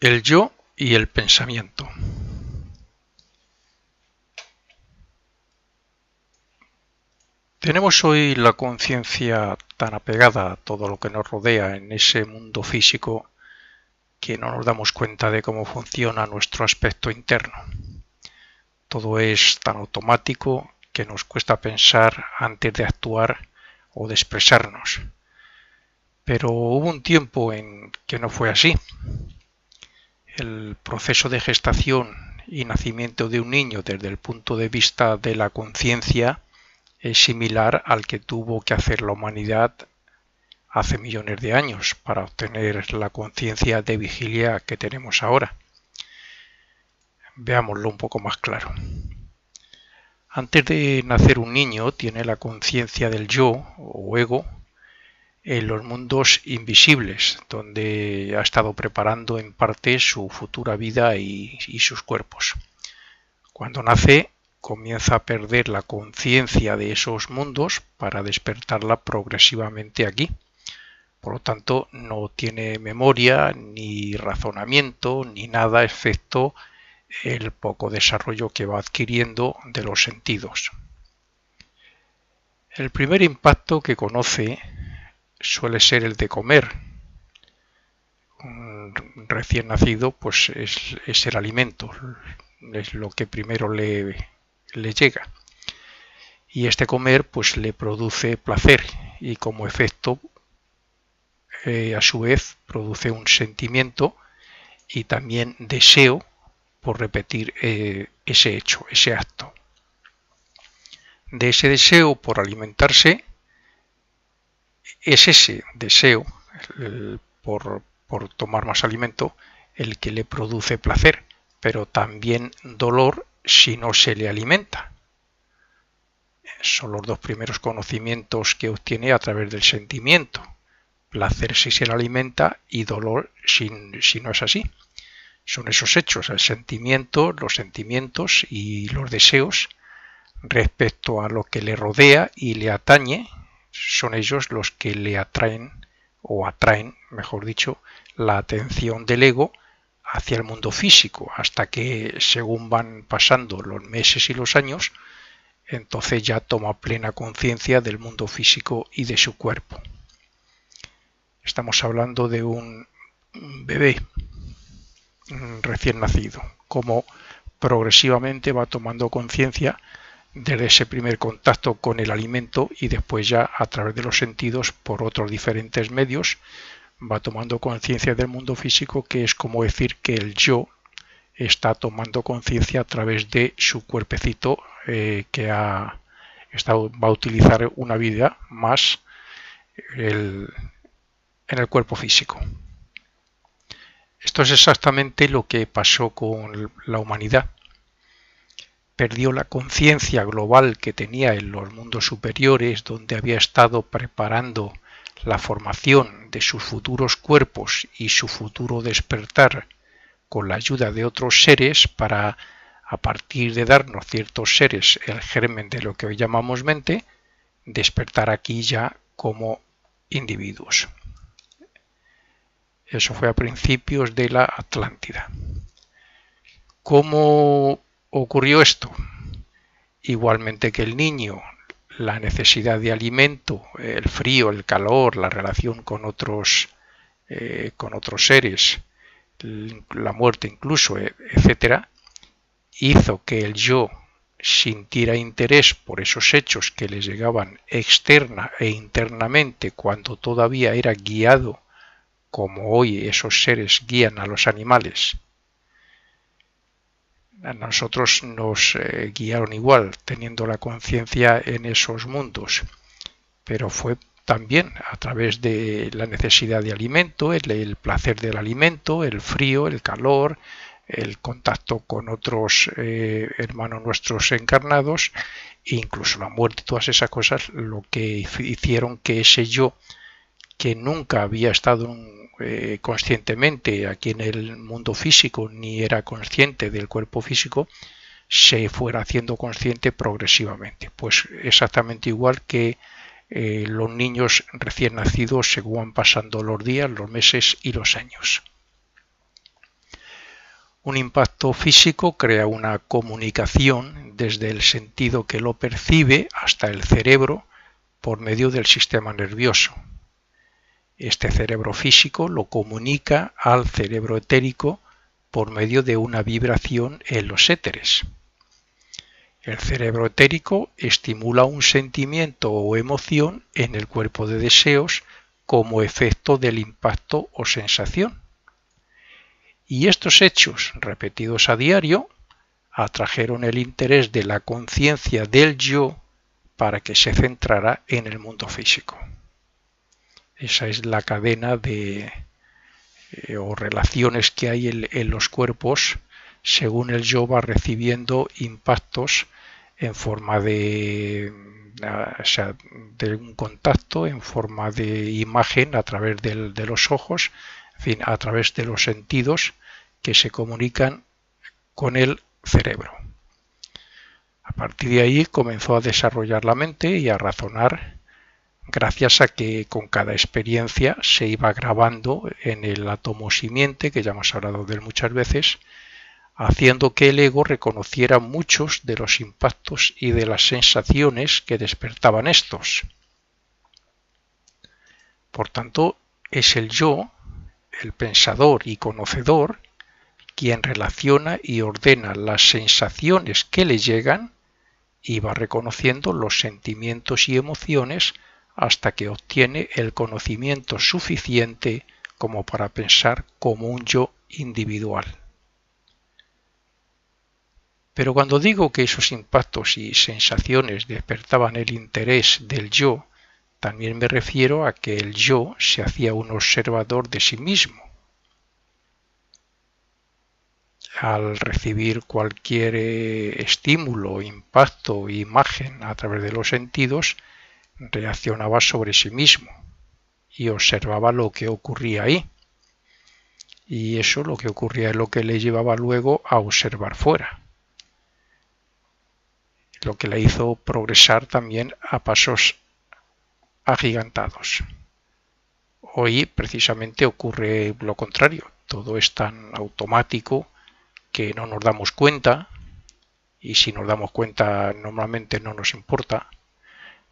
El yo y el pensamiento. Tenemos hoy la conciencia tan apegada a todo lo que nos rodea en ese mundo físico que no nos damos cuenta de cómo funciona nuestro aspecto interno. Todo es tan automático que nos cuesta pensar antes de actuar o de expresarnos. Pero hubo un tiempo en que no fue así. El proceso de gestación y nacimiento de un niño desde el punto de vista de la conciencia es similar al que tuvo que hacer la humanidad hace millones de años para obtener la conciencia de vigilia que tenemos ahora. Veámoslo un poco más claro. Antes de nacer un niño tiene la conciencia del yo o ego en los mundos invisibles, donde ha estado preparando en parte su futura vida y sus cuerpos. Cuando nace, comienza a perder la conciencia de esos mundos para despertarla progresivamente aquí. Por lo tanto, no tiene memoria, ni razonamiento, ni nada, excepto el poco desarrollo que va adquiriendo de los sentidos. El primer impacto que conoce suele ser el de comer. Un recién nacido pues es el alimento, es lo que primero le llega. Y este comer pues le produce placer y como efecto a su vez produce un sentimiento y también deseo por repetir ese hecho, ese acto. De ese deseo por alimentarse es ese deseo por tomar más alimento el que le produce placer, pero también dolor si no se le alimenta. Son los dos primeros conocimientos que obtiene a través del sentimiento. Placer si se le alimenta y dolor si no es así. Son esos hechos, el sentimiento, los sentimientos y los deseos respecto a lo que le rodea y le atañe, son ellos los que le atraen, mejor dicho, la atención del ego hacia el mundo físico, hasta que según van pasando los meses y los años, entonces ya toma plena conciencia del mundo físico y de su cuerpo. Estamos hablando de un bebé recién nacido, como progresivamente va tomando conciencia desde ese primer contacto con el alimento y después ya a través de los sentidos por otros diferentes medios va tomando conciencia del mundo físico, que es como decir que el yo está tomando conciencia a través de su cuerpecito que va a utilizar una vida más en el cuerpo físico. Esto es exactamente lo que pasó con la humanidad. Perdió la conciencia global que tenía en los mundos superiores, donde había estado preparando la formación de sus futuros cuerpos y su futuro despertar con la ayuda de otros seres para, a partir de darnos ciertos seres el germen de lo que hoy llamamos mente, despertar aquí ya como individuos. Eso fue a principios de la Atlántida. ¿Cómo ocurrió esto? Igualmente que el niño, la necesidad de alimento, el frío, el calor, la relación con otros seres, la muerte incluso, etcétera, hizo que el yo sintiera interés por esos hechos que les llegaban externa e internamente cuando todavía era guiado como hoy esos seres guían a los animales. A nosotros nos guiaron igual, teniendo la conciencia en esos mundos, pero fue también a través de la necesidad de alimento, el placer del alimento, el frío, el calor, el contacto con otros hermanos nuestros encarnados, e incluso la muerte, todas esas cosas, lo que hicieron que ese yo, que nunca había estado conscientemente aquí en el mundo físico, ni era consciente del cuerpo físico, se fuera haciendo consciente progresivamente. Pues exactamente igual que los niños recién nacidos según van pasando los días, los meses y los años. Un impacto físico crea una comunicación desde el sentido que lo percibe hasta el cerebro por medio del sistema nervioso. Este cerebro físico lo comunica al cerebro etérico por medio de una vibración en los éteres. El cerebro etérico estimula un sentimiento o emoción en el cuerpo de deseos como efecto del impacto o sensación. Y estos hechos, repetidos a diario, atrajeron el interés de la conciencia del yo para que se centrara en el mundo físico. Esa es la cadena o relaciones que hay en los cuerpos según el yo va recibiendo impactos en forma de un contacto, en forma de imagen a través de los ojos, en fin, a través de los sentidos que se comunican con el cerebro. A partir de ahí comenzó a desarrollar la mente y a razonar gracias a que con cada experiencia se iba grabando en el átomo simiente, que ya hemos hablado de él muchas veces, haciendo que el ego reconociera muchos de los impactos y de las sensaciones que despertaban estos. Por tanto, es el yo, el pensador y conocedor, quien relaciona y ordena las sensaciones que le llegan y va reconociendo los sentimientos y emociones hasta que obtiene el conocimiento suficiente como para pensar como un yo individual. Pero cuando digo que esos impactos y sensaciones despertaban el interés del yo, también me refiero a que el yo se hacía un observador de sí mismo. Al recibir cualquier estímulo, impacto, imagen a través de los sentidos, reaccionaba sobre sí mismo y observaba lo que ocurría ahí. Y eso, lo que ocurría, es lo que le llevaba luego a observar fuera. Lo que le hizo progresar también a pasos agigantados. Hoy precisamente ocurre lo contrario. Todo es tan automático que no nos damos cuenta, y si nos damos cuenta normalmente no nos importa,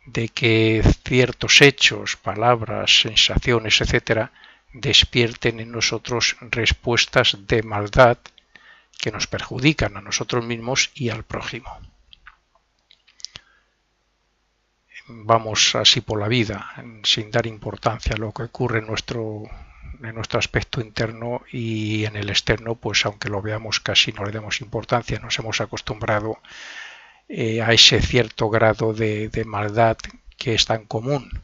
de que ciertos hechos, palabras, sensaciones, etcétera, despierten en nosotros respuestas de maldad que nos perjudican a nosotros mismos y al prójimo. Vamos así por la vida sin dar importancia a lo que ocurre en nuestro aspecto interno, y en el externo, pues aunque lo veamos casi no le damos importancia. Nos hemos acostumbrado a ese cierto grado de maldad que es tan común,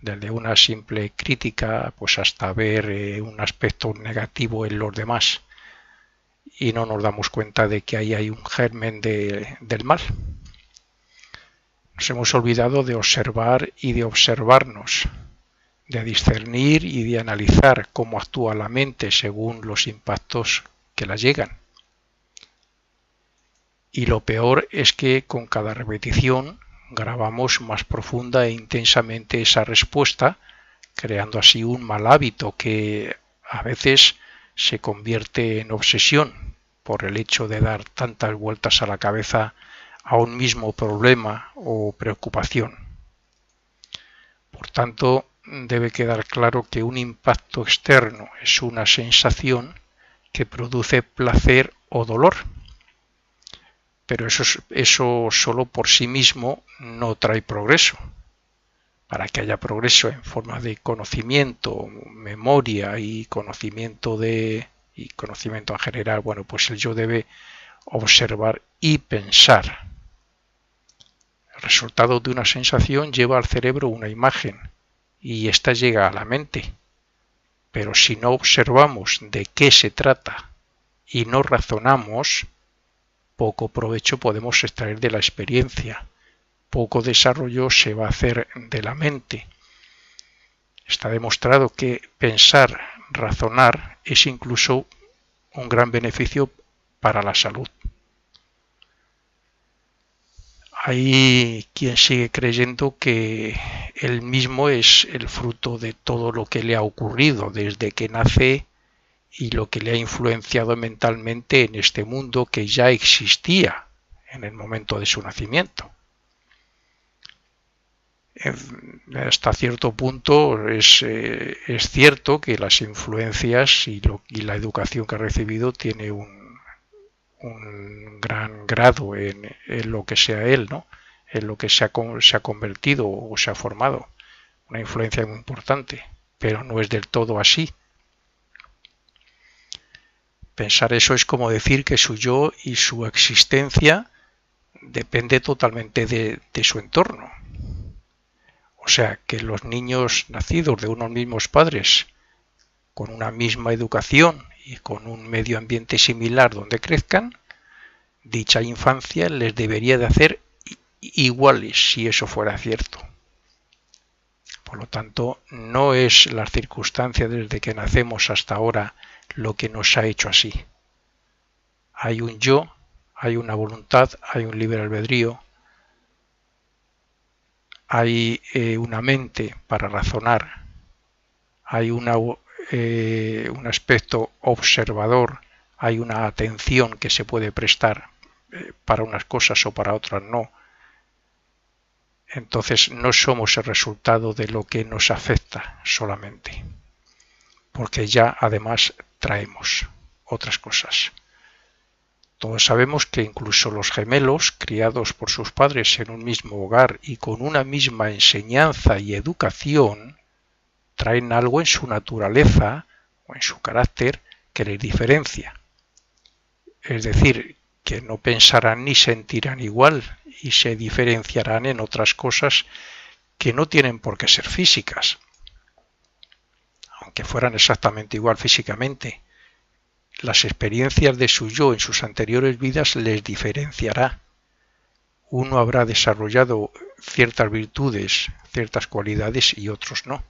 desde una simple crítica pues hasta ver un aspecto negativo en los demás, y no nos damos cuenta de que ahí hay un germen del mal. Nos hemos olvidado de observar y de observarnos, de discernir y de analizar cómo actúa la mente según los impactos que la llegan. Y lo peor es que con cada repetición grabamos más profunda e intensamente esa respuesta, creando así un mal hábito que a veces se convierte en obsesión por el hecho de dar tantas vueltas a la cabeza a un mismo problema o preocupación. Por tanto, debe quedar claro que un impacto externo es una sensación que produce placer o dolor, pero eso solo por sí mismo no trae progreso. Para que haya progreso en forma de conocimiento, memoria y conocimiento en general, bueno, pues el yo debe observar y pensar. El resultado de una sensación lleva al cerebro una imagen y ésta llega a la mente. Pero si no observamos de qué se trata y no razonamos, poco provecho podemos extraer de la experiencia, poco desarrollo se va a hacer de la mente. Está demostrado que pensar, razonar, es incluso un gran beneficio para la salud. Hay quien sigue creyendo que él mismo es el fruto de todo lo que le ha ocurrido desde que nace y lo que le ha influenciado mentalmente en este mundo que ya existía en el momento de su nacimiento. Hasta cierto punto es cierto que las influencias y la educación que ha recibido tiene un gran grado en lo que sea él, ¿no? En lo que se ha convertido o se ha formado. Una influencia muy importante, pero no es del todo así. Pensar eso es como decir que su yo y su existencia depende totalmente de su entorno. O sea, que los niños nacidos de unos mismos padres, con una misma educación y con un medio ambiente similar donde crezcan, dicha infancia les debería de hacer iguales si eso fuera cierto. Por lo tanto, no es las circunstancias desde que nacemos hasta ahora lo que nos ha hecho así. Hay un yo, hay una voluntad, hay un libre albedrío, hay una mente para razonar, hay un aspecto observador, hay una atención que se puede prestar para unas cosas o para otras no. Entonces no somos el resultado de lo que nos afecta solamente, porque ya además traemos otras cosas. Todos sabemos que incluso los gemelos, criados por sus padres en un mismo hogar y con una misma enseñanza y educación, traen algo en su naturaleza o en su carácter que les diferencia. Es decir, que no pensarán ni sentirán igual y se diferenciarán en otras cosas que no tienen por qué ser físicas, aunque fueran exactamente igual físicamente. Las experiencias de su yo en sus anteriores vidas les diferenciará. Uno habrá desarrollado ciertas virtudes, ciertas cualidades y otros no.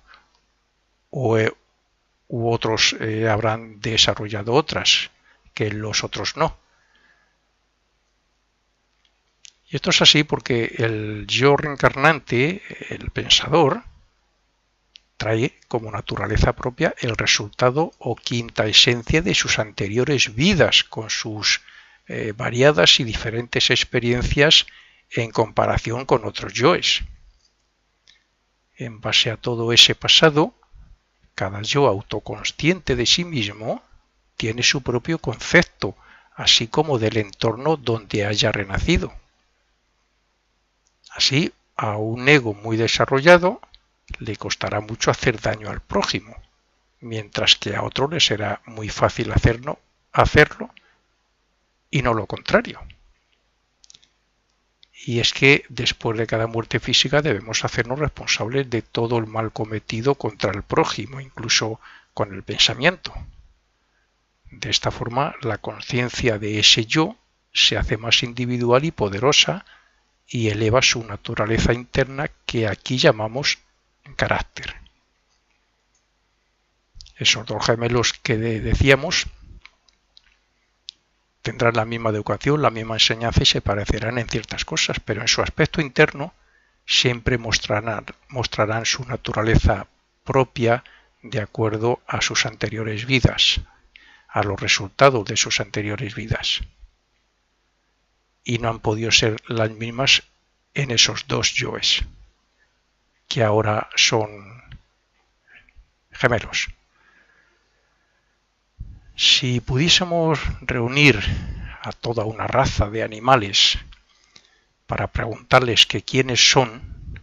U otros habrán desarrollado otras que los otros no. Y esto es así porque el yo reencarnante, el pensador, trae como naturaleza propia el resultado o quinta esencia de sus anteriores vidas, con sus variadas y diferentes experiencias en comparación con otros yoes. En base a todo ese pasado, cada yo autoconsciente de sí mismo tiene su propio concepto, así como del entorno donde haya renacido. Así, a un ego muy desarrollado le costará mucho hacer daño al prójimo, mientras que a otro le será muy fácil hacerlo y no lo contrario. Y es que después de cada muerte física debemos hacernos responsables de todo el mal cometido contra el prójimo, incluso con el pensamiento. De esta forma, la conciencia de ese yo se hace más individual y poderosa y eleva su naturaleza interna, que aquí llamamos carácter. Esos dos gemelos que decíamos tendrán la misma educación, la misma enseñanza y se parecerán en ciertas cosas, pero en su aspecto interno siempre mostrarán su naturaleza propia de acuerdo a sus anteriores vidas, a los resultados de sus anteriores vidas. Y no han podido ser las mismas en esos dos yoes, que ahora son gemelos. Si pudiésemos reunir a toda una raza de animales para preguntarles que quiénes son,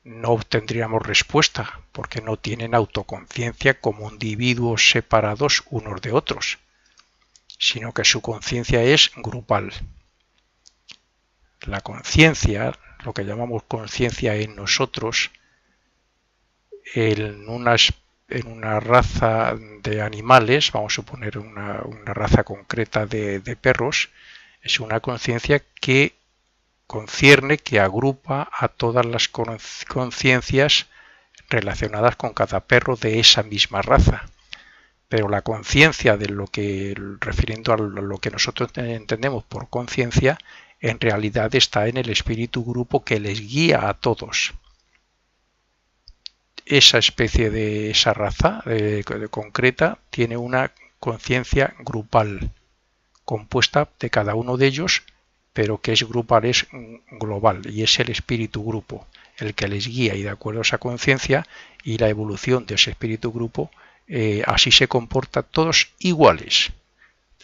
no obtendríamos respuesta, porque no tienen autoconciencia como individuos separados unos de otros, sino que su conciencia es grupal. La conciencia, lo que llamamos conciencia en nosotros, en una raza de animales, vamos a suponer una raza concreta de perros, es una conciencia que concierne, que agrupa a todas las conciencias relacionadas con cada perro de esa misma raza. Pero la conciencia de lo que, refiriendo a lo que nosotros entendemos por conciencia, en realidad está en el espíritu grupo que les guía a todos. Esa especie de esa raza concreta tiene una conciencia grupal, compuesta de cada uno de ellos, pero que es grupal, es global, y es el espíritu grupo el que les guía, y de acuerdo a esa conciencia y la evolución de ese espíritu grupo, así se comportan todos iguales,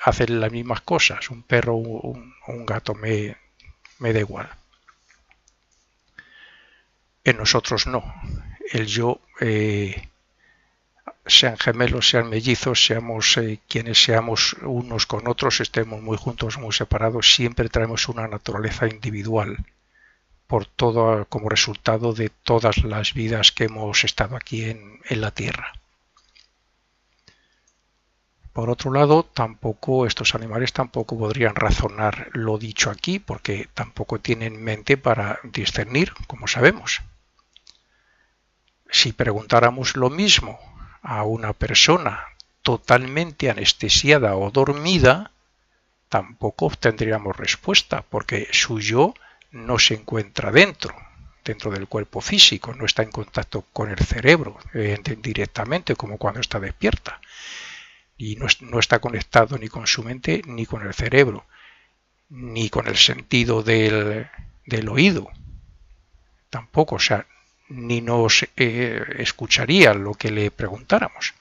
hacen las mismas cosas, un perro o un gato, me da igual. En nosotros no, el yo, sean gemelos, sean mellizos, seamos quienes seamos unos con otros, estemos muy juntos, muy separados, siempre traemos una naturaleza individual, por todo, como resultado de todas las vidas que hemos estado aquí en la Tierra. Por otro lado, tampoco estos animales tampoco podrían razonar lo dicho aquí, porque tampoco tienen mente para discernir, como sabemos. Si preguntáramos lo mismo a una persona totalmente anestesiada o dormida, tampoco obtendríamos respuesta, porque su yo no se encuentra dentro del cuerpo físico, no está en contacto con el cerebro directamente como cuando está despierta, y no está conectado ni con su mente ni con el cerebro, ni con el sentido del oído, tampoco, o sea, ni nos escucharía lo que le preguntáramos.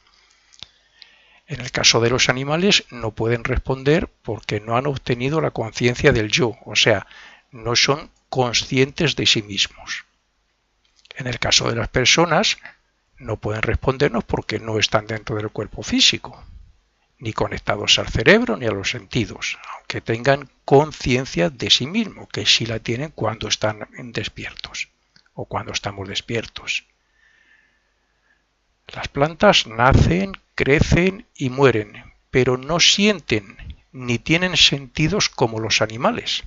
En el caso de los animales no pueden responder porque no han obtenido la conciencia del yo, o sea, no son conscientes de sí mismos. En el caso de las personas no pueden respondernos porque no están dentro del cuerpo físico, ni conectados al cerebro ni a los sentidos, aunque tengan conciencia de sí mismos, que sí la tienen cuando están despiertos o cuando estamos despiertos. Las plantas nacen, crecen y mueren, pero no sienten ni tienen sentidos como los animales.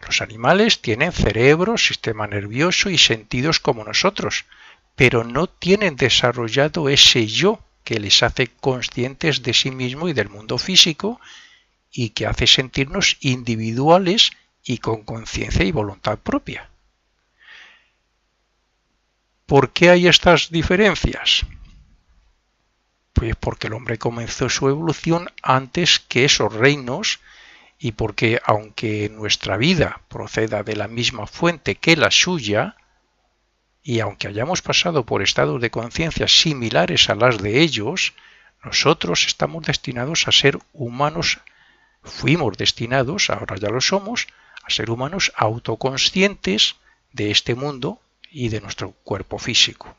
Los animales tienen cerebro, sistema nervioso y sentidos como nosotros, pero no tienen desarrollado ese yo que les hace conscientes de sí mismo y del mundo físico y que hace sentirnos individuales y con conciencia y voluntad propia. ¿Por qué hay estas diferencias? Pues porque el hombre comenzó su evolución antes que esos reinos, y porque aunque nuestra vida proceda de la misma fuente que la suya, y aunque hayamos pasado por estados de conciencia similares a las de ellos, nosotros estamos destinados a ser humanos, fuimos destinados, ahora ya lo somos, a ser humanos autoconscientes de este mundo y de nuestro cuerpo físico.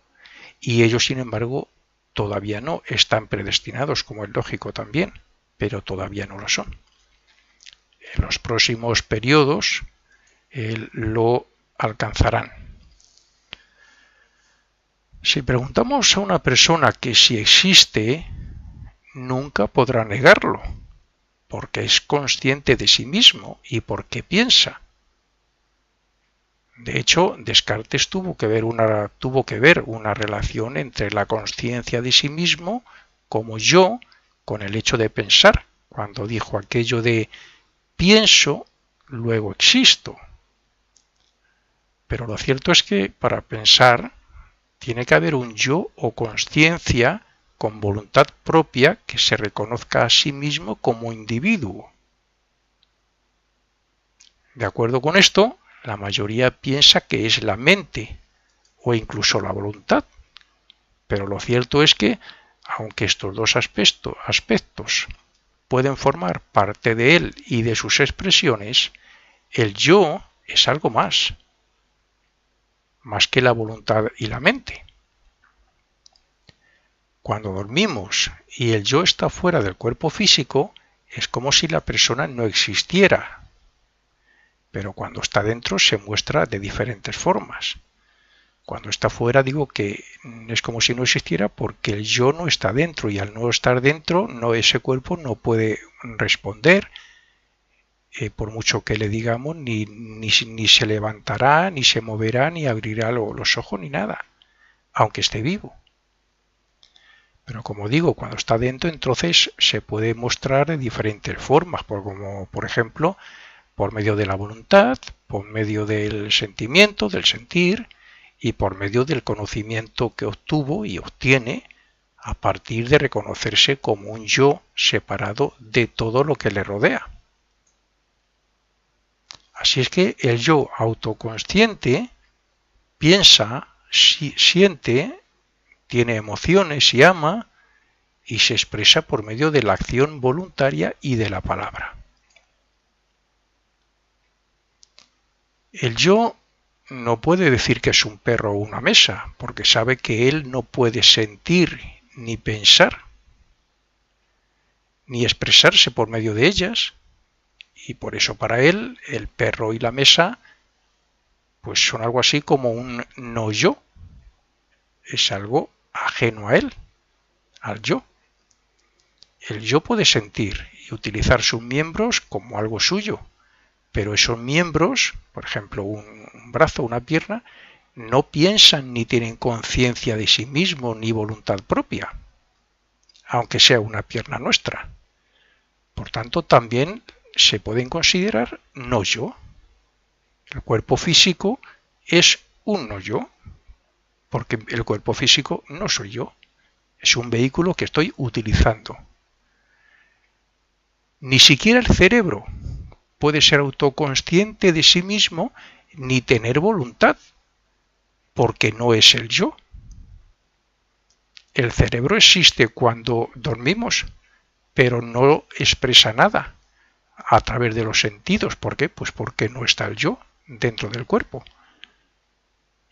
Y ellos, sin embargo, todavía no, están predestinados, como es lógico también, pero todavía no lo son. En los próximos periodos lo alcanzarán. Si preguntamos a una persona que si existe, nunca podrá negarlo, porque es consciente de sí mismo y porque piensa. De hecho, Descartes tuvo que ver una relación entre la conciencia de sí mismo como yo con el hecho de pensar, cuando dijo aquello de pienso, luego existo. Pero lo cierto es que para pensar tiene que haber un yo o conciencia con voluntad propia que se reconozca a sí mismo como individuo. De acuerdo con esto, la mayoría piensa que es la mente o incluso la voluntad. Pero lo cierto es que, aunque estos dos aspectos pueden formar parte de él y de sus expresiones, el yo es algo más que la voluntad y la mente. Cuando dormimos y el yo está fuera del cuerpo físico, es como si la persona no existiera. Pero cuando está dentro se muestra de diferentes formas. Cuando está fuera digo que es como si no existiera porque el yo no está dentro, y al no estar dentro ese cuerpo no puede responder, por mucho que le digamos, ni se levantará, ni se moverá, ni abrirá los ojos, ni nada, aunque esté vivo. Pero como digo, cuando está dentro, entonces se puede mostrar de diferentes formas, como por ejemplo por medio de la voluntad, por medio del sentimiento, del sentir, y por medio del conocimiento que obtuvo y obtiene a partir de reconocerse como un yo separado de todo lo que le rodea. Así es que el yo autoconsciente piensa, siente, tiene emociones y ama, y se expresa por medio de la acción voluntaria y de la palabra. El yo no puede decir que es un perro o una mesa, porque sabe que él no puede sentir ni pensar, ni expresarse por medio de ellas, y por eso para él el perro y la mesa pues son algo así como un no yo, es algo ajeno a él, al yo. El yo puede sentir y utilizar sus miembros como algo suyo, pero esos miembros, por ejemplo un brazo o una pierna, no piensan ni tienen conciencia de sí mismos ni voluntad propia, aunque sea una pierna nuestra. Por tanto, también se pueden considerar no yo. El cuerpo físico es un no yo, porque el cuerpo físico no soy yo, es un vehículo que estoy utilizando. Ni siquiera el cerebro puede ser autoconsciente de sí mismo ni tener voluntad, porque no es el yo. El cerebro existe cuando dormimos, pero no expresa nada a través de los sentidos. ¿Por qué? Pues porque no está el yo dentro del cuerpo.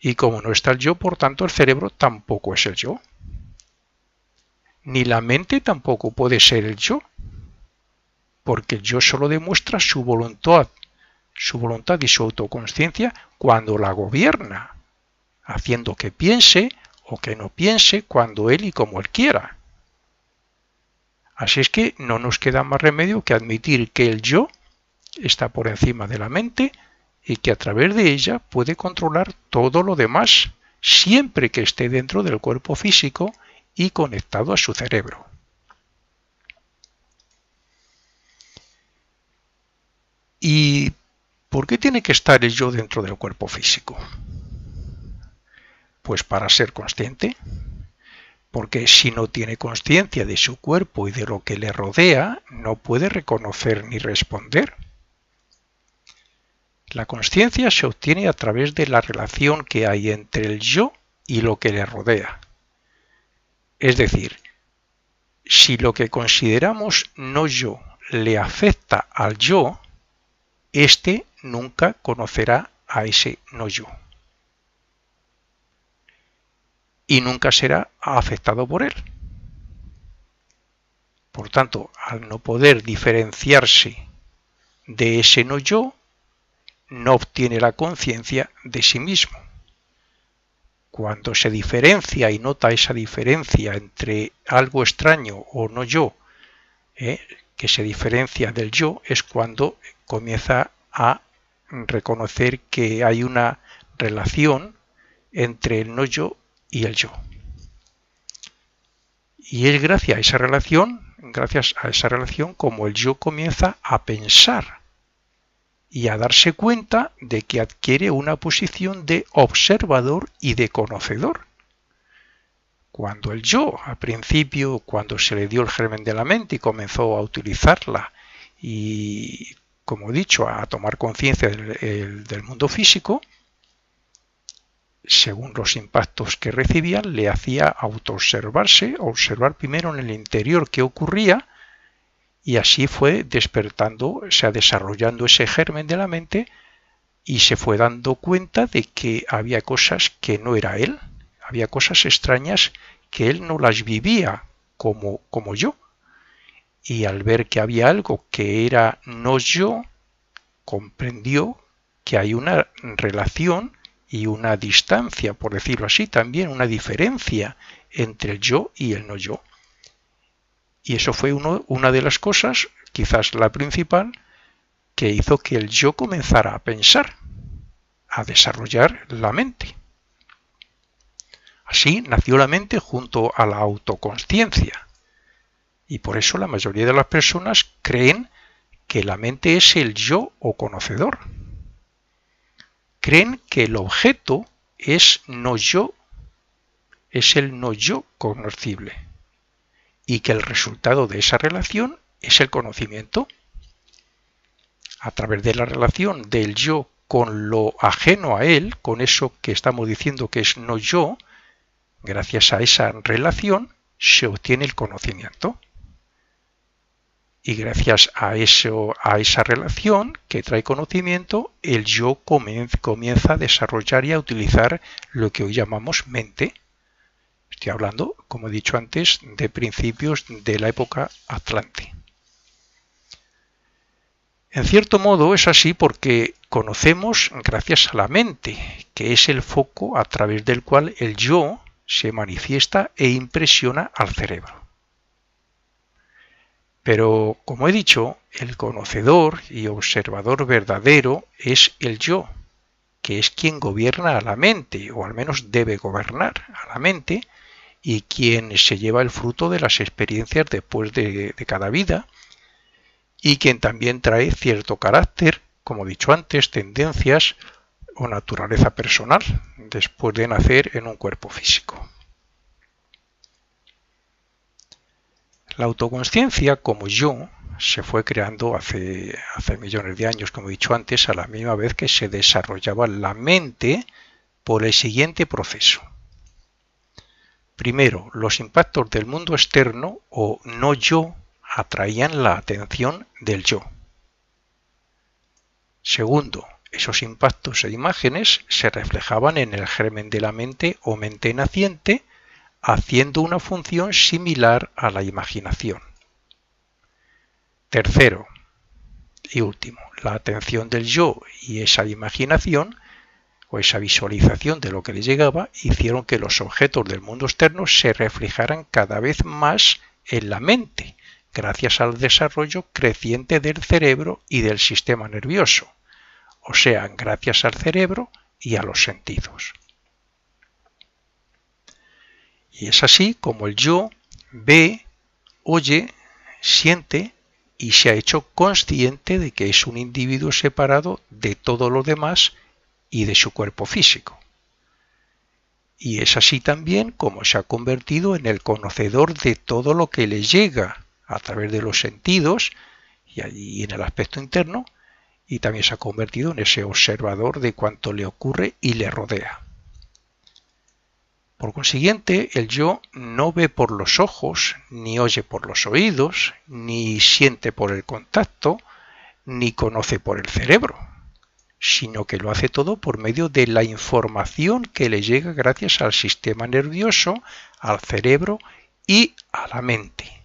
Y como no está el yo, por tanto el cerebro tampoco es el yo. Ni la mente tampoco puede ser el yo, porque el yo solo demuestra su voluntad y su autoconsciencia cuando la gobierna, haciendo que piense o que no piense cuando él y como él quiera. Así es que no nos queda más remedio que admitir que el yo está por encima de la mente y que a través de ella puede controlar todo lo demás, siempre que esté dentro del cuerpo físico y conectado a su cerebro. ¿Y por qué tiene que estar el yo dentro del cuerpo físico? Pues para ser consciente, porque si no tiene conciencia de su cuerpo y de lo que le rodea, no puede reconocer ni responder. La conciencia se obtiene a través de la relación que hay entre el yo y lo que le rodea. Es decir, si lo que consideramos no yo le afecta al yo, éste nunca conocerá a ese no yo. Y nunca será afectado por él. Por tanto, al no poder diferenciarse de ese no yo, no obtiene la conciencia de sí mismo. Cuando se diferencia y nota esa diferencia entre algo extraño o no yo, que se diferencia del yo, es cuando comienza a reconocer que hay una relación entre el no yo y el yo. Y es gracias a esa relación como el yo comienza a pensar y a darse cuenta de que adquiere una posición de observador y de conocedor. Cuando el yo, al principio, cuando se le dio el germen de la mente y comenzó a utilizarla y, como he dicho, a tomar conciencia del mundo físico, según los impactos que recibían, le hacía autoobservarse, observar primero en el interior qué ocurría, y así fue despertando, o sea, desarrollando ese germen de la mente y se fue dando cuenta de que había cosas que no era él, había cosas extrañas que él no las vivía como yo. Y al ver que había algo que era no yo, comprendió que hay una relación y una distancia, por decirlo así, también una diferencia entre el yo y el no yo. Y eso fue una de las cosas, quizás la principal, que hizo que el yo comenzara a pensar, a desarrollar la mente. Así nació la mente junto a la autoconsciencia. Y por eso la mayoría de las personas creen que la mente es el yo o conocedor. Creen que el objeto es no yo, es el no yo conocible. y que el resultado de esa relación es el conocimiento. A través de la relación del yo con lo ajeno a él, con eso que estamos diciendo que es no yo, gracias a esa relación se obtiene el conocimiento. Y gracias a esa relación que trae conocimiento, el yo comienza a desarrollar y a utilizar lo que hoy llamamos mente. Estoy hablando, como he dicho antes, de principios de la época Atlante. En cierto modo es así porque conocemos gracias a la mente, que es el foco a través del cual el yo se manifiesta e impresiona al cerebro. Pero, como he dicho, el conocedor y observador verdadero es el yo, que es quien gobierna a la mente, o al menos debe gobernar a la mente, y quien se lleva el fruto de las experiencias después de cada vida, y quien también trae cierto carácter, como he dicho antes, tendencias o naturaleza personal, después de nacer en un cuerpo físico. La autoconsciencia como yo se fue creando hace millones de años, como he dicho antes, a la misma vez que se desarrollaba la mente por el siguiente proceso. Primero, los impactos del mundo externo o no yo atraían la atención del yo. Segundo, esos impactos e imágenes se reflejaban en el germen de la mente o mente naciente, haciendo una función similar a la imaginación. Tercero y último, la atención del yo y esa imaginación o esa visualización de lo que le llegaba hicieron que los objetos del mundo externo se reflejaran cada vez más en la mente, gracias al desarrollo creciente del cerebro y del sistema nervioso, o sea, gracias al cerebro y a los sentidos. Y es así como el yo ve, oye, siente y se ha hecho consciente de que es un individuo separado de todo lo demás y de su cuerpo físico. Y es así también como se ha convertido en el conocedor de todo lo que le llega a través de los sentidos y en el aspecto interno, y también se ha convertido en ese observador de cuanto le ocurre y le rodea. Por consiguiente, el yo no ve por los ojos, ni oye por los oídos, ni siente por el contacto, ni conoce por el cerebro, sino que lo hace todo por medio de la información que le llega gracias al sistema nervioso, al cerebro y a la mente,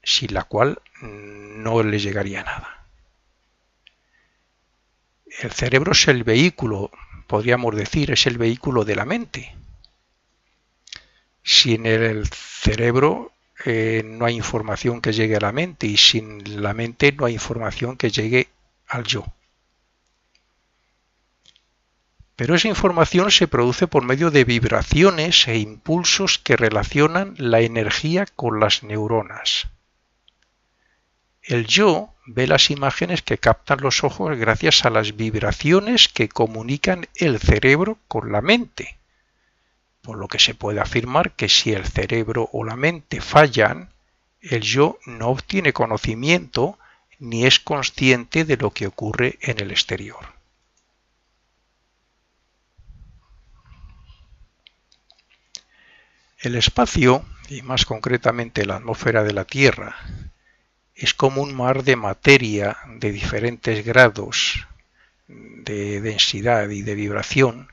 sin la cual no le llegaría nada. El cerebro es el vehículo, podríamos decir, es el vehículo de la mente. Sin el cerebro no hay información que llegue a la mente y sin la mente no hay información que llegue al yo. Pero esa información se produce por medio de vibraciones e impulsos que relacionan la energía con las neuronas. El yo ve las imágenes que captan los ojos gracias a las vibraciones que comunican el cerebro con la mente, por lo que se puede afirmar que si el cerebro o la mente fallan, el yo no obtiene conocimiento ni es consciente de lo que ocurre en el exterior. El espacio, y más concretamente la atmósfera de la Tierra, es como un mar de materia de diferentes grados de densidad y de vibración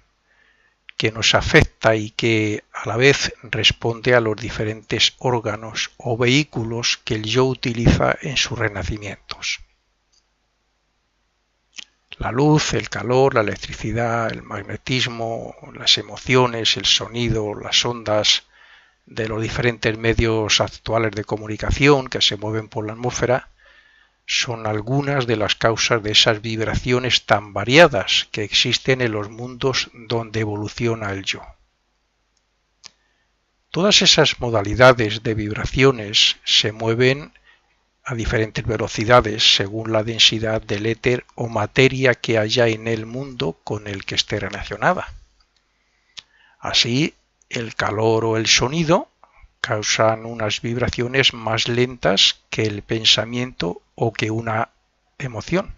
que nos afecta y que a la vez responde a los diferentes órganos o vehículos que el yo utiliza en sus renacimientos. La luz, el calor, la electricidad, el magnetismo, las emociones, el sonido, las ondas de los diferentes medios actuales de comunicación que se mueven por la atmósfera son algunas de las causas de esas vibraciones tan variadas que existen en los mundos donde evoluciona el yo. Todas esas modalidades de vibraciones se mueven a diferentes velocidades según la densidad del éter o materia que haya en el mundo con el que esté relacionada. Así, el calor o el sonido causan unas vibraciones más lentas que el pensamiento o que una emoción.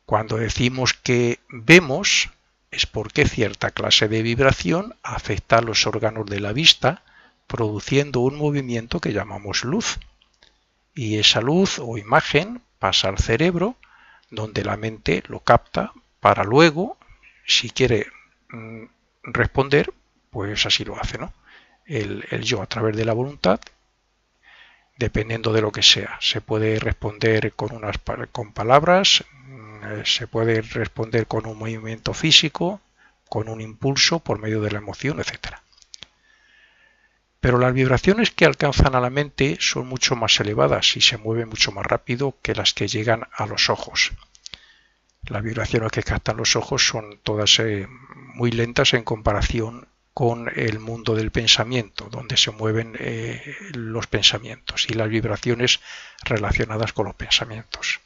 Cuando decimos que vemos, es porque cierta clase de vibración afecta a los órganos de la vista, produciendo un movimiento que llamamos luz. Y esa luz o imagen pasa al cerebro, donde la mente lo capta para luego, si quiere responder, pues así lo hace, ¿no? El yo a través de la voluntad, dependiendo de lo que sea. Se puede responder con palabras, se puede responder con un movimiento físico, con un impulso por medio de la emoción, etc. Pero las vibraciones que alcanzan a la mente son mucho más elevadas y se mueven mucho más rápido que las que llegan a los ojos. Las vibraciones que captan los ojos son todas muy lentas en comparación con el mundo del pensamiento, donde se mueven los pensamientos y las vibraciones relacionadas con los pensamientos.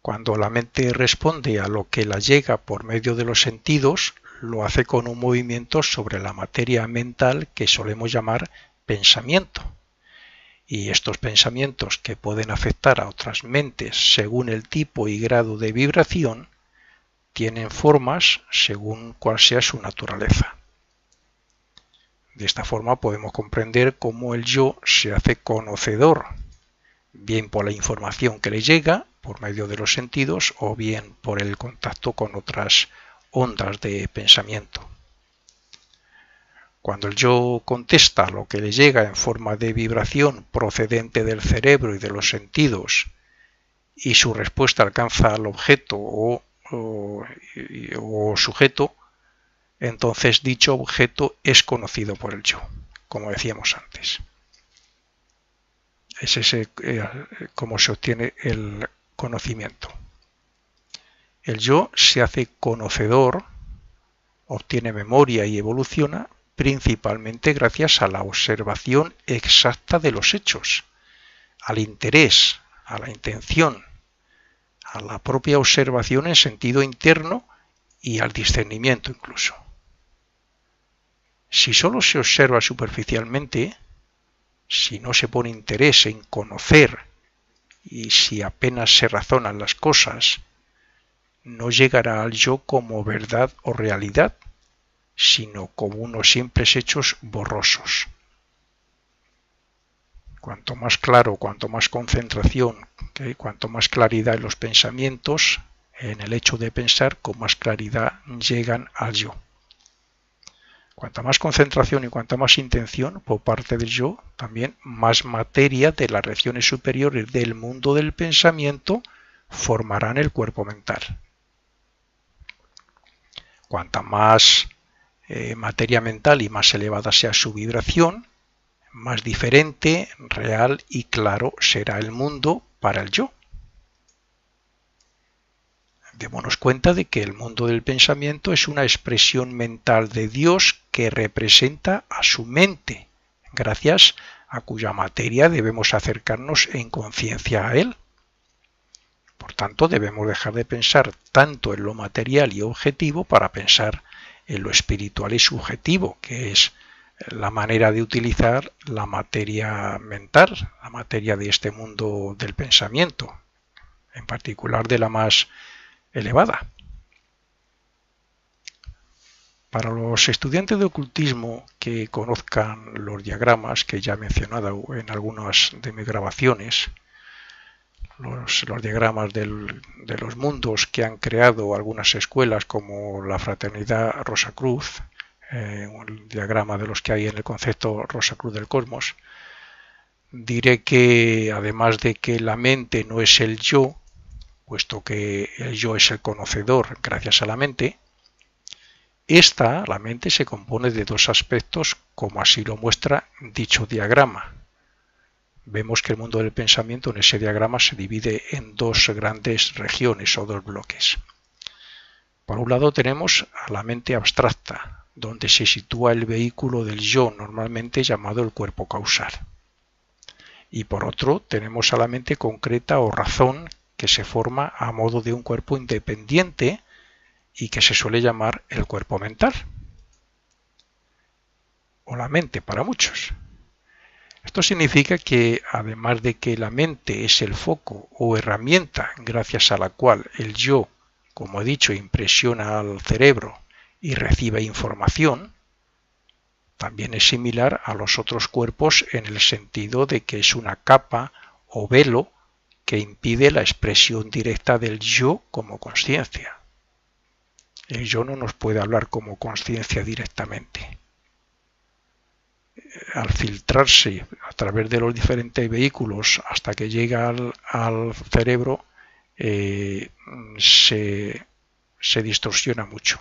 Cuando la mente responde a lo que la llega por medio de los sentidos, lo hace con un movimiento sobre la materia mental que solemos llamar pensamiento. Y estos pensamientos, que pueden afectar a otras mentes según el tipo y grado de vibración, tienen formas según cuál sea su naturaleza. De esta forma podemos comprender cómo el yo se hace conocedor, bien por la información que le llega por medio de los sentidos o bien por el contacto con otras ondas de pensamiento. Cuando el yo contesta lo que le llega en forma de vibración procedente del cerebro y de los sentidos y su respuesta alcanza al objeto o sujeto, entonces dicho objeto es conocido por el yo, como decíamos antes. Es cómo se obtiene el conocimiento. El yo se hace conocedor, obtiene memoria y evoluciona principalmente gracias a la observación exacta de los hechos, al interés, a la intención, a la propia observación en sentido interno y al discernimiento incluso. Si solo se observa superficialmente, si no se pone interés en conocer y si apenas se razonan las cosas, no llegará al yo como verdad o realidad, sino como unos simples hechos borrosos. Cuanto más claro, cuanto más concentración, cuanto más claridad en los pensamientos, en el hecho de pensar, con más claridad llegan al yo. Cuanta más concentración y cuanta más intención por parte del yo, también más materia de las regiones superiores del mundo del pensamiento formarán el cuerpo mental. Cuanta más materia mental y más elevada sea su vibración, más diferente, real y claro será el mundo para el yo. Démonos cuenta de que el mundo del pensamiento es una expresión mental de Dios que representa a su mente, gracias a cuya materia debemos acercarnos en conciencia a Él. Por tanto, debemos dejar de pensar tanto en lo material y objetivo para pensar en lo espiritual y subjetivo, que es la manera de utilizar la materia mental, la materia de este mundo del pensamiento, en particular de la más elevada. Para los estudiantes de ocultismo que conozcan los diagramas que ya he mencionado en algunas de mis grabaciones, los diagramas de los mundos que han creado algunas escuelas como la Fraternidad Rosacruz, un diagrama de los que hay en el concepto Rosacruz del Cosmos, diré que además de que la mente no es el yo, puesto que el yo es el conocedor gracias a la mente, la mente se compone de dos aspectos, como así lo muestra dicho diagrama. Vemos que el mundo del pensamiento en ese diagrama se divide en dos grandes regiones o dos bloques. Por un lado tenemos a la mente abstracta, donde se sitúa el vehículo del yo, normalmente llamado el cuerpo causal. Y por otro tenemos a la mente concreta o razón, que se forma a modo de un cuerpo independiente y que se suele llamar el cuerpo mental. o la mente para muchos. Esto significa que, además de que la mente es el foco o herramienta gracias a la cual el yo, como he dicho, impresiona al cerebro y recibe información, también es similar a los otros cuerpos en el sentido de que es una capa o velo que impide la expresión directa del yo como consciencia. El yo no nos puede hablar como consciencia directamente. Al filtrarse a través de los diferentes vehículos hasta que llega al cerebro, se distorsiona mucho.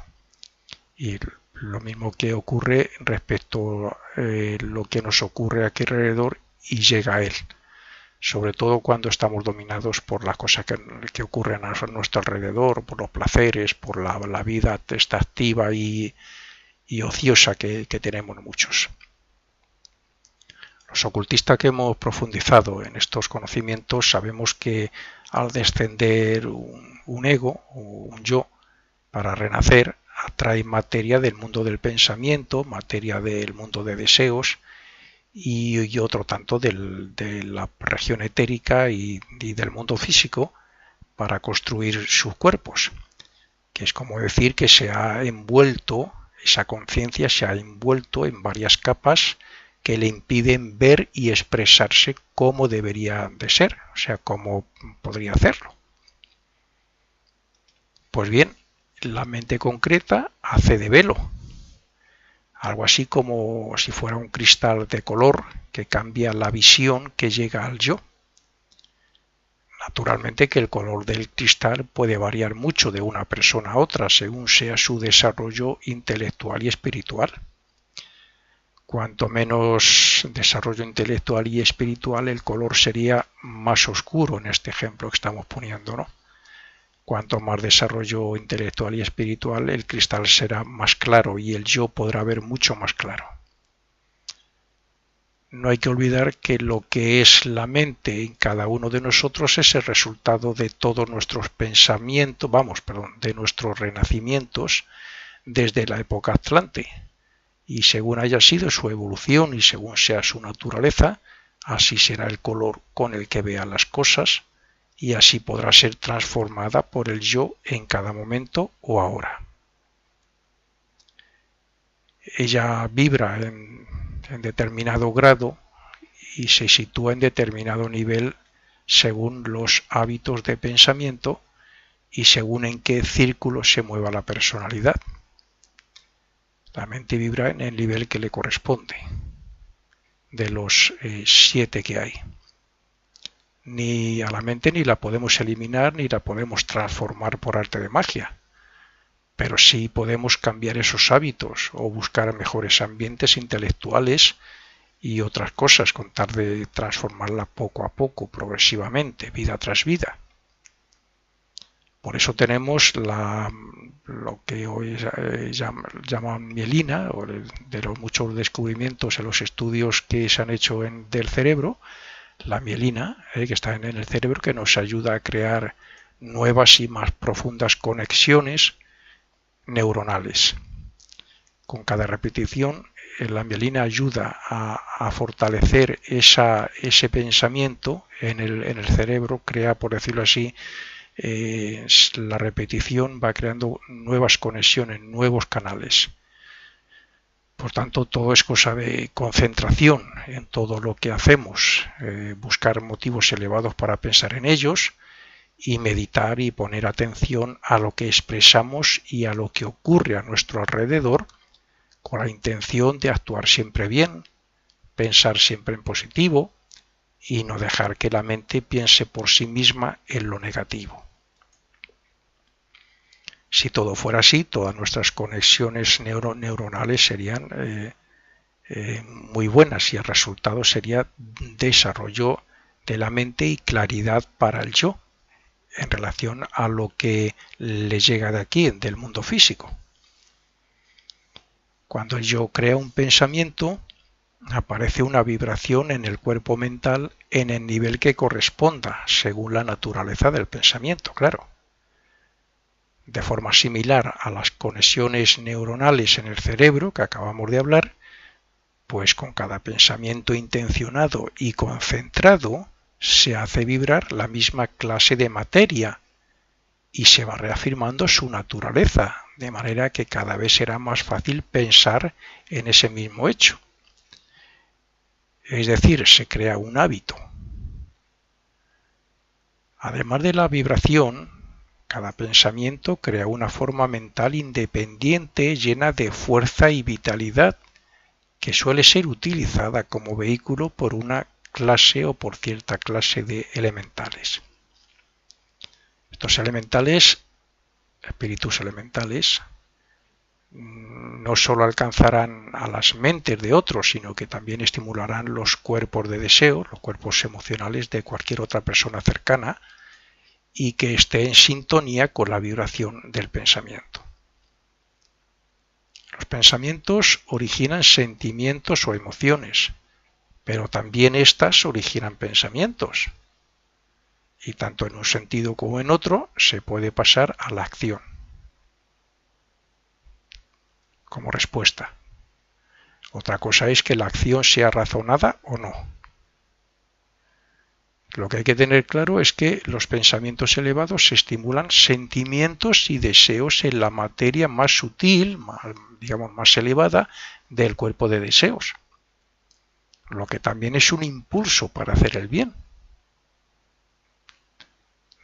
Y lo mismo que ocurre respecto a lo que nos ocurre aquí alrededor y llega a él. Sobre todo cuando estamos dominados por las cosas que ocurren a nuestro alrededor, por los placeres, por la vida esta activa y ociosa que tenemos muchos. Los ocultistas que hemos profundizado en estos conocimientos sabemos que al descender un ego o un yo para renacer, atrae materia del mundo del pensamiento, materia del mundo de deseos y otro tanto de la región etérica y del mundo físico para construir sus cuerpos, que es como decir que se ha envuelto, esa conciencia se ha envuelto en varias capas que le impiden ver y expresarse como debería de ser, o sea, como podría hacerlo. Pues bien, la mente concreta hace de velo, algo así como si fuera un cristal de color que cambia la visión que llega al yo. Naturalmente que el color del cristal puede variar mucho de una persona a otra según sea su desarrollo intelectual y espiritual. Cuanto menos desarrollo intelectual y espiritual, el color sería más oscuro en este ejemplo que estamos poniendo, ¿no? Cuanto más desarrollo intelectual y espiritual, el cristal será más claro y el yo podrá ver mucho más claro. No hay que olvidar que lo que es la mente en cada uno de nosotros es el resultado de todos nuestros pensamientos, de nuestros renacimientos desde la época Atlante. Y según haya sido su evolución y según sea su naturaleza, así será el color con el que vea las cosas y así podrá ser transformada por el yo en cada momento o ahora. Ella vibra en determinado grado y se sitúa en determinado nivel según los hábitos de pensamiento y según en qué círculo se mueva la personalidad. La mente vibra en el nivel que le corresponde de los 7 que hay. Ni a la mente ni la podemos eliminar ni la podemos transformar por arte de magia, pero sí podemos cambiar esos hábitos o buscar mejores ambientes intelectuales y otras cosas con tal de transformarla poco a poco, progresivamente, vida tras vida. Por eso tenemos lo que hoy llaman mielina, o de los muchos descubrimientos en los estudios que se han hecho del cerebro, la mielina, que está en el cerebro, que nos ayuda a crear nuevas y más profundas conexiones neuronales. Con cada repetición, la mielina ayuda a fortalecer ese pensamiento en el cerebro, crea, por decirlo así, la repetición va creando nuevas conexiones, nuevos canales. Por tanto, todo es cosa de concentración en todo lo que hacemos, buscar motivos elevados para pensar en ellos y meditar y poner atención a lo que expresamos y a lo que ocurre a nuestro alrededor con la intención de actuar siempre bien, pensar siempre en positivo y no dejar que la mente piense por sí misma en lo negativo. Si todo fuera así, todas nuestras conexiones neuronales serían muy buenas y el resultado sería desarrollo de la mente y claridad para el yo en relación a lo que le llega de aquí, del mundo físico. Cuando el yo crea un pensamiento, aparece una vibración en el cuerpo mental en el nivel que corresponda, según la naturaleza del pensamiento, claro. De forma similar a las conexiones neuronales en el cerebro que acabamos de hablar, Pues con cada pensamiento intencionado y concentrado se hace vibrar la misma clase de materia y se va reafirmando su naturaleza, de manera que cada vez será más fácil pensar en ese mismo hecho. Es decir, se crea un hábito. Además de la vibración, cada pensamiento crea una forma mental independiente llena de fuerza y vitalidad que suele ser utilizada como vehículo por una clase o por cierta clase de elementales. Estos elementales, espíritus elementales, no solo alcanzarán a las mentes de otros, sino que también estimularán los cuerpos de deseo, los cuerpos emocionales de cualquier otra persona cercana y que esté en sintonía con la vibración del pensamiento. Los pensamientos originan sentimientos o emociones, pero también éstas originan pensamientos. Y tanto en un sentido como en otro se puede pasar a la acción como respuesta. Otra cosa es que la acción sea razonada o no. Lo que hay que tener claro es que los pensamientos elevados estimulan sentimientos y deseos en la materia más sutil, más elevada del cuerpo de deseos, lo que también es un impulso para hacer el bien.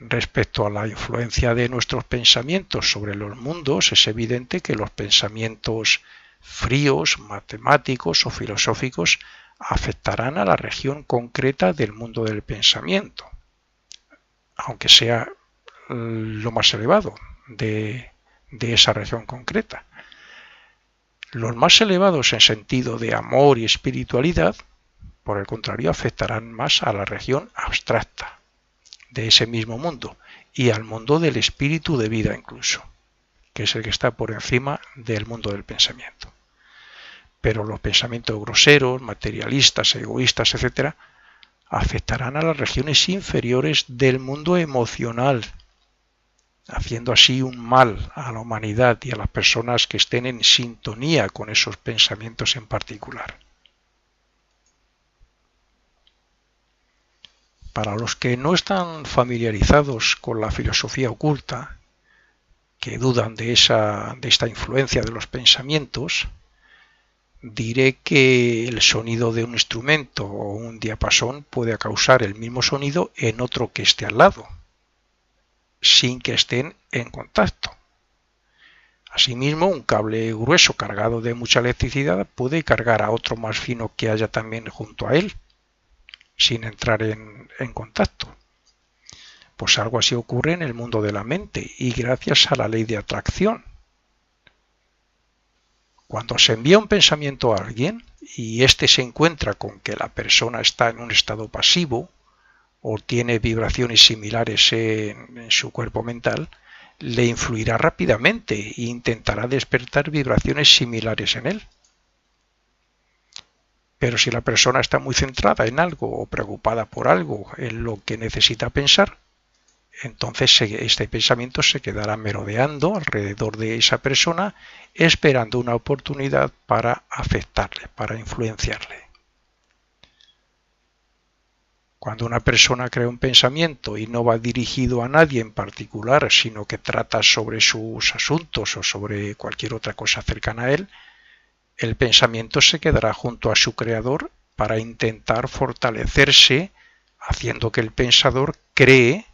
Respecto a la influencia de nuestros pensamientos sobre los mundos, es evidente que los pensamientos fríos, matemáticos o filosóficos afectarán a la región concreta del mundo del pensamiento, aunque sea lo más elevado de esa región concreta. Los más elevados en sentido de amor y espiritualidad, por el contrario, afectarán más a la región abstracta de ese mismo mundo y al mundo del espíritu de vida incluso, que es el que está por encima del mundo del pensamiento. Pero los pensamientos groseros, materialistas, egoístas, etc., afectarán a las regiones inferiores del mundo emocional, haciendo así un mal a la humanidad y a las personas que estén en sintonía con esos pensamientos en particular. Para los que no están familiarizados con la filosofía oculta, que dudan de esta influencia de los pensamientos, diré que el sonido de un instrumento o un diapasón puede causar el mismo sonido en otro que esté al lado, sin que estén en contacto. Asimismo, un cable grueso cargado de mucha electricidad puede cargar a otro más fino que haya también junto a él, sin entrar en contacto. Pues algo así ocurre en el mundo de la mente y gracias a la ley de atracción. Cuando se envía un pensamiento a alguien y éste se encuentra con que la persona está en un estado pasivo o tiene vibraciones similares en su cuerpo mental, le influirá rápidamente e intentará despertar vibraciones similares en él. Pero si la persona está muy centrada en algo o preocupada por algo en lo que necesita pensar, entonces este pensamiento se quedará merodeando alrededor de esa persona, esperando una oportunidad para afectarle, para influenciarle. Cuando una persona crea un pensamiento y no va dirigido a nadie en particular, sino que trata sobre sus asuntos o sobre cualquier otra cosa cercana a él, el pensamiento se quedará junto a su creador para intentar fortalecerse, haciendo que el pensador cree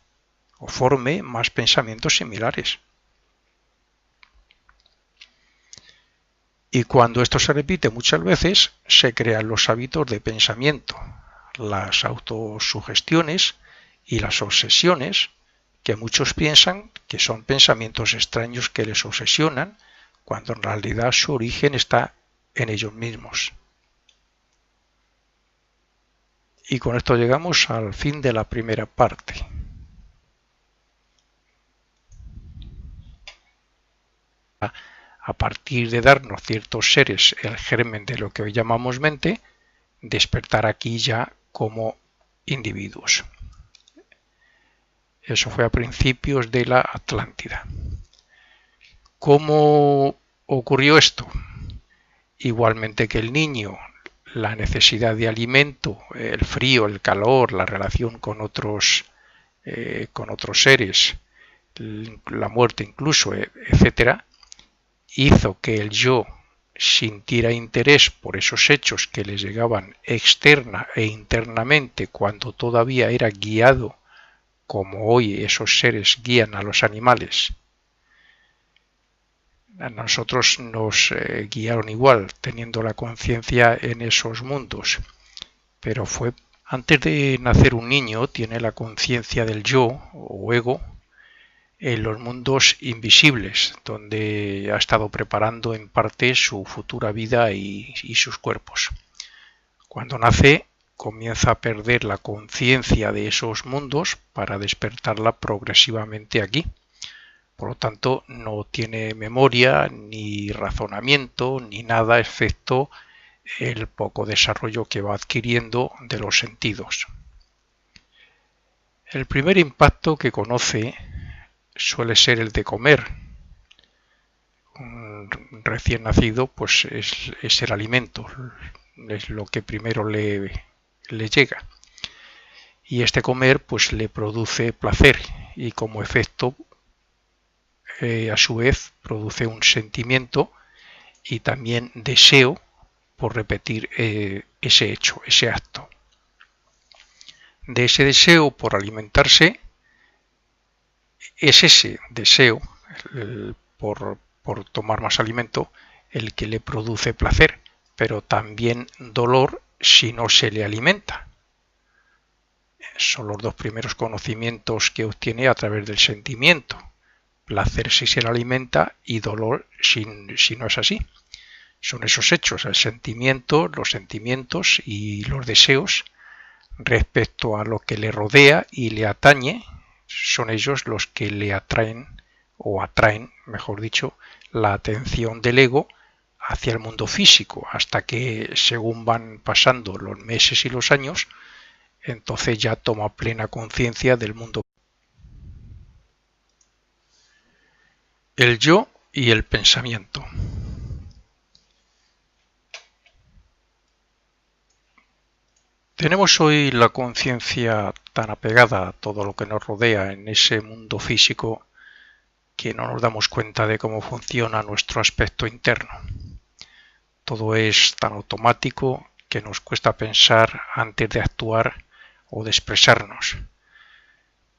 o forme más pensamientos similares. Y cuando esto se repite muchas veces, se crean los hábitos de pensamiento, las autosugestiones y las obsesiones, que muchos piensan que son pensamientos extraños que les obsesionan, cuando en realidad su origen está en ellos mismos. Y con esto llegamos al fin de la primera parte. A partir de darnos ciertos seres el germen de lo que hoy llamamos mente, despertar aquí ya como individuos. Eso fue a principios de la Atlántida. ¿Cómo ocurrió esto? Igualmente que el niño la necesidad de alimento, el frío, el calor, la relación con otros seres, la muerte incluso, etcétera, hizo que el yo sintiera interés por esos hechos que les llegaban externa e internamente cuando todavía era guiado como hoy esos seres guían a los animales. A nosotros nos guiaron igual, teniendo la conciencia en esos mundos, pero fue antes de nacer un niño, tiene la conciencia del yo o ego en los mundos invisibles, donde ha estado preparando en parte su futura vida y sus cuerpos. Cuando nace, comienza a perder la conciencia de esos mundos para despertarla progresivamente aquí. Por lo tanto, no tiene memoria, ni razonamiento, ni nada, excepto el poco desarrollo que va adquiriendo de los sentidos. El primer impacto que conoce suele ser el de comer. Un recién nacido pues es el alimento, es lo que primero le llega. Y este comer pues le produce placer y como efecto a su vez produce un sentimiento y también deseo por repetir ese hecho, ese acto. De ese deseo por alimentarse, es ese deseo por tomar más alimento el que le produce placer, pero también dolor si no se le alimenta. Son los dos primeros conocimientos que obtiene a través del sentimiento. Placer si se le alimenta y dolor si no es así. Son esos hechos, el sentimiento, los sentimientos y los deseos respecto a lo que le rodea y le atañe, son ellos los que le atraen, mejor dicho, la atención del ego hacia el mundo físico, hasta que según van pasando los meses y los años, entonces ya toma plena conciencia del mundo. El yo y el pensamiento. Tenemos hoy la conciencia tan apegada a todo lo que nos rodea en ese mundo físico que no nos damos cuenta de cómo funciona nuestro aspecto interno. Todo es tan automático que nos cuesta pensar antes de actuar o de expresarnos.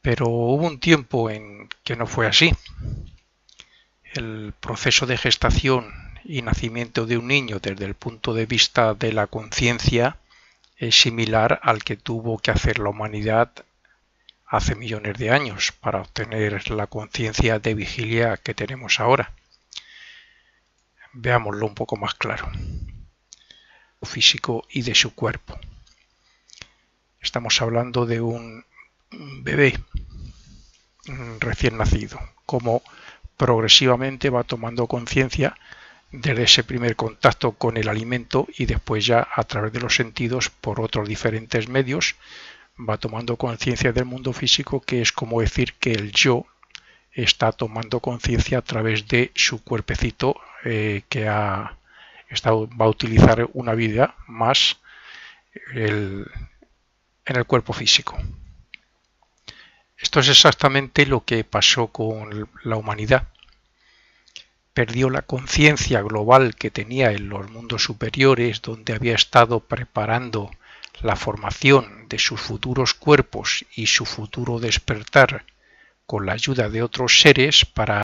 Pero hubo un tiempo en que no fue así. El proceso de gestación y nacimiento de un niño desde el punto de vista de la conciencia es similar al que tuvo que hacer la humanidad hace millones de años para obtener la conciencia de vigilia que tenemos ahora. Veámoslo un poco más claro. Físico y de su cuerpo. Estamos hablando de un bebé recién nacido, como progresivamente va tomando conciencia desde ese primer contacto con el alimento y después ya a través de los sentidos por otros diferentes medios va tomando conciencia del mundo físico, que es como decir que el yo está tomando conciencia a través de su cuerpecito que va a utilizar una vida más en el cuerpo físico. Esto es exactamente lo que pasó con la humanidad. Perdió la conciencia global que tenía en los mundos superiores, donde había estado preparando la formación de sus futuros cuerpos y su futuro despertar con la ayuda de otros seres para